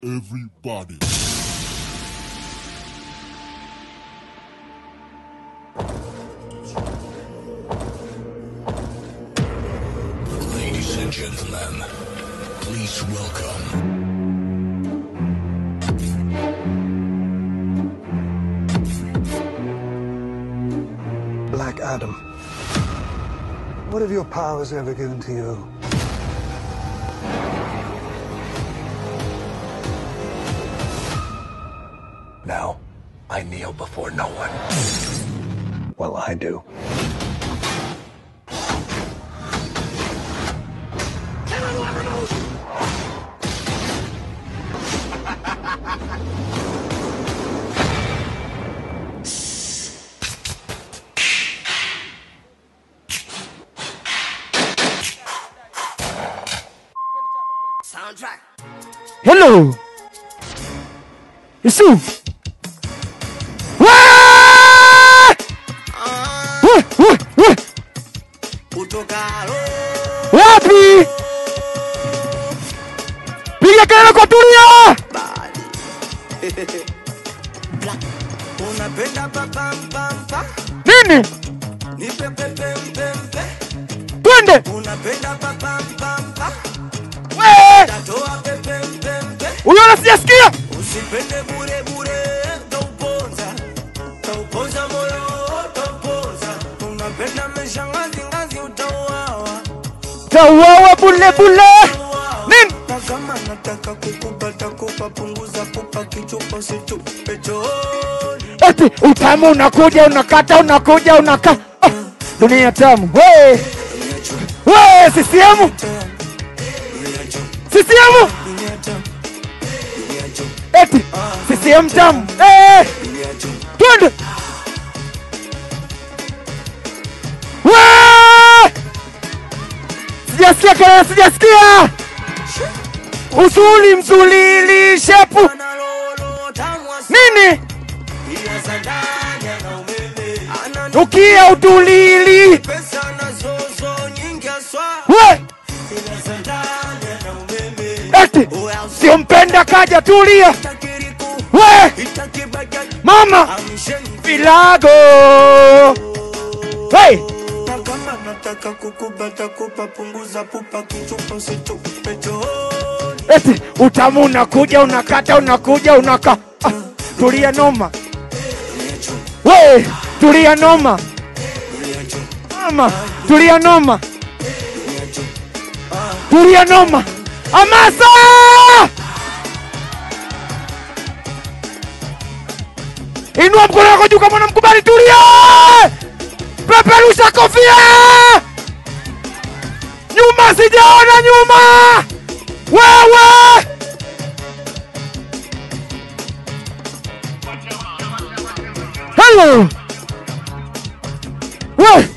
Everybody. Ladies and gentlemen, please welcome. Black Adam. What have your powers ever given to you? Now, I kneel before no one. Well, I do. Soundtrack. Hello. Yesu. Wapi? Piga kelele kwa Tulia. Unapenda papa. Nini? Nipe pepe. Twende. Unapenda papa. Wewe. Tatoa pepe. Unaona sijasikia? Usipende bure. Tauponza moyo, tauponza. Unapenda meshangazi utauawa. Tauawa bule. Nini? Kama nataka kukupata punguza pupa kichupa situpe chooni. Eti utamu unakuja unaka. Dunia tamu. Wewe CCM. Eti CCM tamu. Twende. Sijasikia. Usuli mzulili shepu. Nini? Ukia utulili. We. Eti sio mpenda kaja Tulia. We. Mama Vilago. Hey. Nataka kukubata punguza pupa kichupa situpe chooni. Eti utamu unakuja unaka. Tulia noma. We, Tulia noma. Mama, Tulia noma. Amasa! Inua mkono wako juu kama unamkubali Tulia. Peperusha kofia. Nyuma sijaona nyuma. Wewe. Hello. Wewe.